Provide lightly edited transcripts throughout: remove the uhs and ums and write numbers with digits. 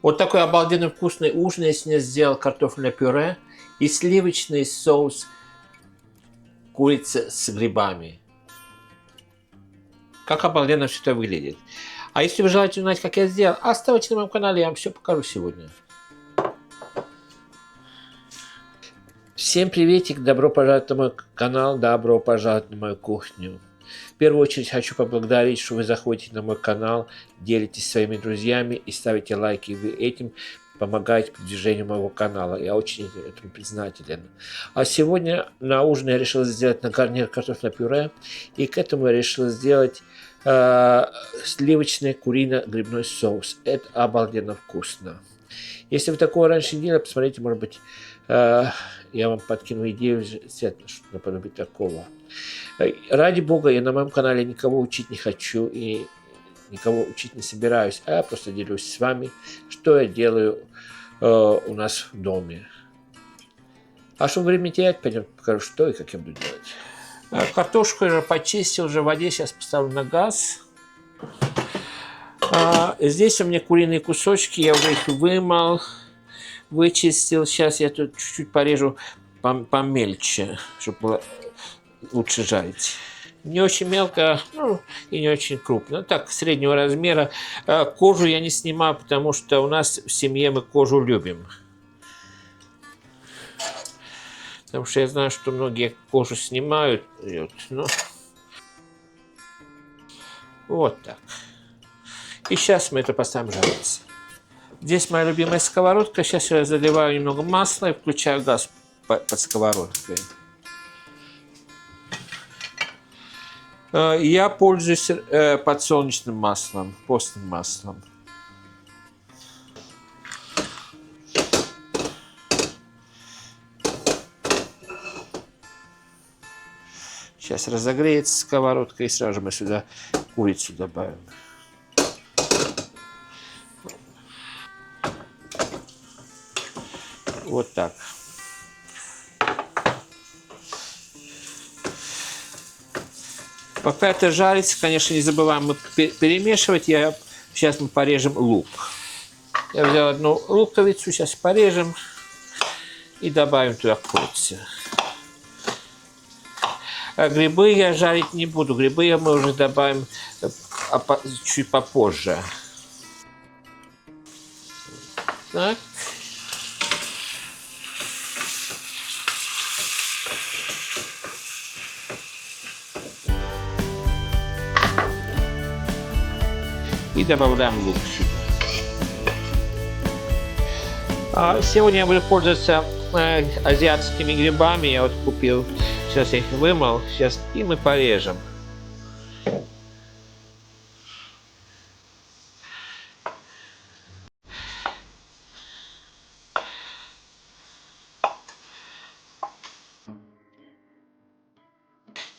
Вот такой обалденно вкусный ужин я сегодня сделал: картофельное пюре и сливочный соус курицы с грибами. Как обалденно все это выглядит. А если вы желаете узнать, как я сделал, оставайтесь на моем канале, я вам все покажу сегодня. Всем приветик, добро пожаловать на мой канал, добро пожаловать на мою кухню. В первую очередь хочу поблагодарить, что вы заходите на мой канал, делитесь своими друзьями и ставите лайки. Вы этим помогаете продвижению моего канала. Я очень этому признателен. А сегодня на ужин я решил сделать на гарнир картофельное пюре. И к этому я решил сделать сливочный курино-грибной соус. Это обалденно вкусно. Если вы такого раньше не делали, посмотрите, может быть, я вам подкину идею, что наподобие такого. Ради бога, я на моем канале никого учить не хочу и никого учить не собираюсь, а я просто делюсь с вами, что я делаю у нас в доме. А чтобы время терять, пойдем покажу, что и как я буду делать. Картошку я уже почистил, уже в воде, сейчас поставлю на газ. Здесь у меня куриные кусочки, я уже их вымыл, вычистил. Сейчас я тут чуть-чуть порежу помельче, чтобы было лучше жарить. Не очень мелко, ну, и не очень крупно. Так, среднего размера. Кожу я не снимаю, потому что у нас в семье мы кожу любим. Потому что я знаю, что многие кожу снимают. Вот так. И сейчас мы это поставим жариться. Здесь моя любимая сковородка. Сейчас я заливаю немного масла и включаю газ под сковородкой. Я пользуюсь подсолнечным маслом, постным маслом. Сейчас разогреется сковородка, и сразу мы сюда курицу добавим. Вот так. Пока это жарится, конечно, не забываем перемешивать. Сейчас мы порежем лук. Я взял одну луковицу, сейчас порежем и добавим туда курицу. А грибы я жарить не буду. Грибы мы уже добавим чуть попозже. Так. И добавляем лук сюда. Сегодня я буду пользоваться азиатскими грибами. Я вот купил. Сейчас я их вымыл. Сейчас и мы порежем.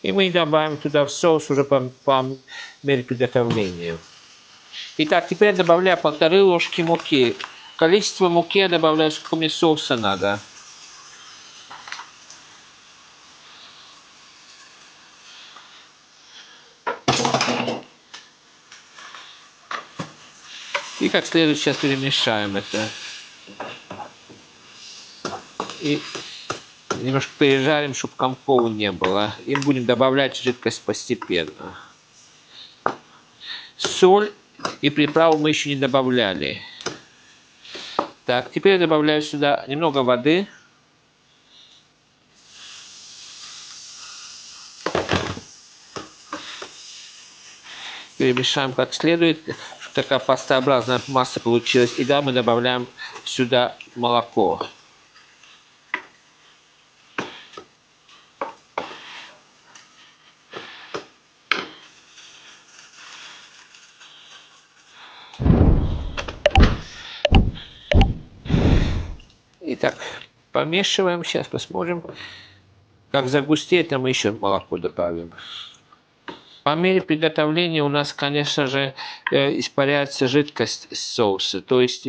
И мы добавим туда в соус уже по мере приготовления. Итак, теперь добавляю 1,5 ложки муки. Количество муки я добавляю, сколько мне соуса надо. И как следует сейчас перемешаем это. И немножко пережарим, чтобы комков не было. И будем добавлять жидкость постепенно. Соль и приправу мы еще не добавляли. Так, теперь я добавляю сюда немного воды. Перемешаем как следует, чтобы такая пастообразная масса получилась. И да, мы добавляем сюда молоко. Итак, помешиваем. Сейчас посмотрим. Как загустеет, а мы еще молоко добавим. По мере приготовления у нас, конечно же, испаряется жидкость соуса. То есть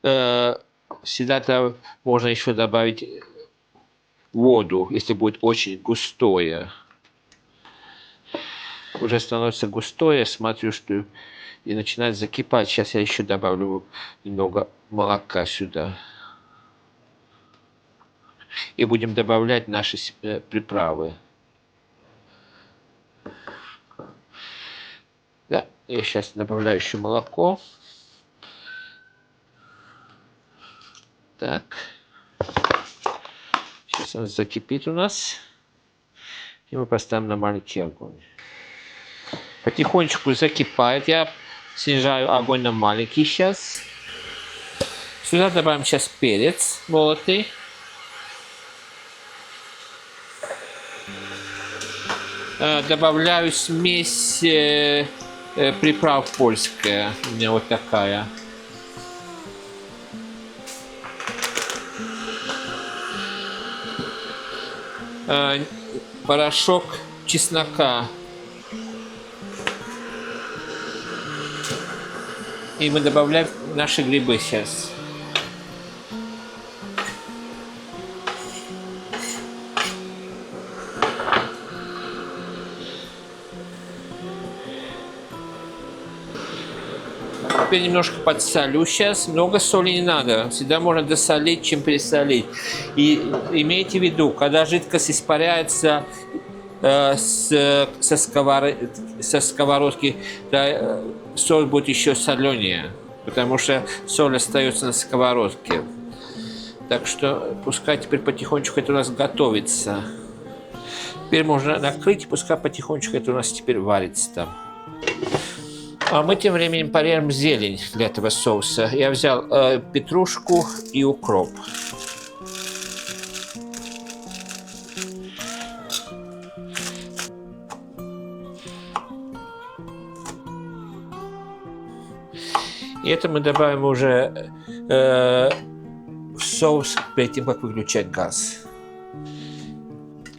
всегда можно еще добавить воду, если будет очень густое. Уже становится густое. Смотрю, что и начинает закипать. Сейчас я еще добавлю немного молока сюда. И будем добавлять наши приправы. Да, я сейчас добавляю еще молоко. Так. Сейчас он закипит у нас. И мы поставим на маленький огонь. Потихонечку закипает. Я снижаю огонь на маленький сейчас. Сюда добавим сейчас перец молотый. Добавляю смесь приправ польская. У меня вот такая. Порошок чеснока. И мы добавляем наши грибы сейчас. Теперь немножко подсолю сейчас. Много соли не надо. Всегда можно досолить, чем пересолить. И имейте в виду, когда жидкость испаряется со сковородки, да, соль будет еще соленее, потому что соль остается на сковородке. Так что пускай теперь потихонечку это у нас готовится. Теперь можно накрыть, пускай потихонечку это у нас теперь варится там. А мы тем временем порежем зелень для этого соуса. Я взял петрушку и укроп. И это мы добавим уже в соус перед тем, как выключать газ.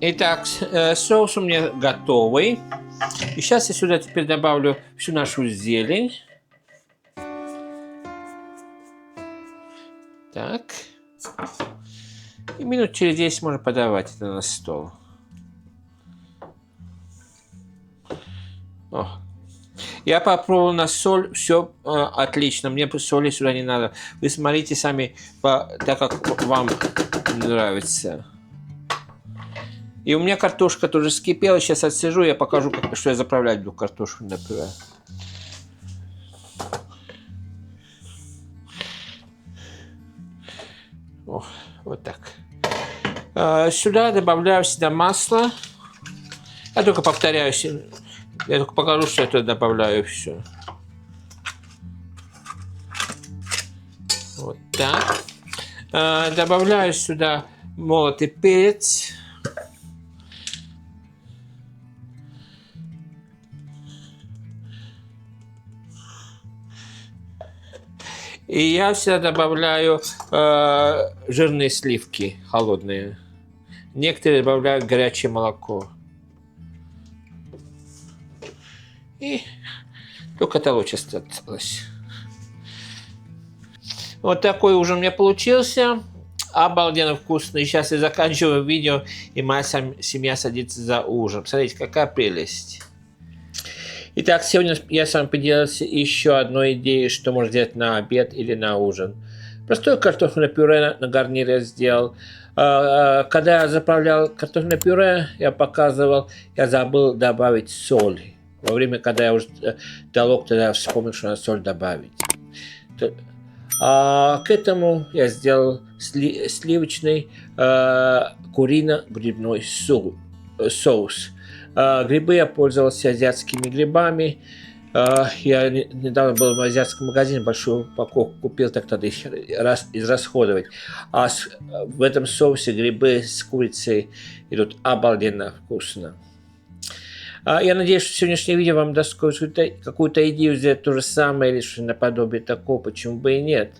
Итак, соус у меня готовый. И сейчас я сюда теперь добавлю всю нашу зелень. Так. И минут через 10 можно подавать это на стол. О. Я попробовал на соль, все отлично. Мне соли сюда не надо. Вы смотрите сами, так как вам нравится. И у меня картошка тоже вскипела. Сейчас отсижу, я покажу, что я заправлять буду картошку, например. О, вот так. Сюда добавляю всегда масло. Я только повторяюсь. Я только покажу, что я туда добавляю, и все. Вот так. Добавляю сюда молотый перец. И я всегда добавляю жирные сливки, холодные. Некоторые добавляют горячее молоко. И только толочь осталось. Вот такой ужин у меня получился. Обалденно вкусный. Сейчас я заканчиваю видео, и моя семья садится за ужин. Смотрите, какая прелесть. Итак, сегодня я с вами поделился еще одной идеей, что можно сделать на обед или на ужин. Простое картофельное пюре на гарнир я сделал. Когда я заправлял картофельное пюре, я показывал, я забыл добавить соль. Во время, когда я уже долог, тогда я вспомнил, что надо соль добавить. К этому я сделал сливочный курино-грибной соус. Грибы я пользовался азиатскими грибами. Я недавно был в азиатском магазине, большую упаковку купил, так надо их израсходовать. А в этом соусе грибы с курицей идут обалденно вкусно. Я надеюсь, что сегодняшнее видео вам даст какую-то идею сделать то же самое или что-то наподобие такого, почему бы и нет.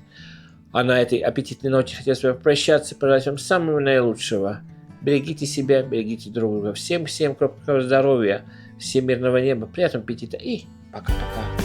А на этой аппетитной ноте хотел с вами прощаться, пожелать вам самого наилучшего. Берегите себя, берегите друг друга. Всем крепкого здоровья, всем мирного неба, приятного аппетита и пока-пока.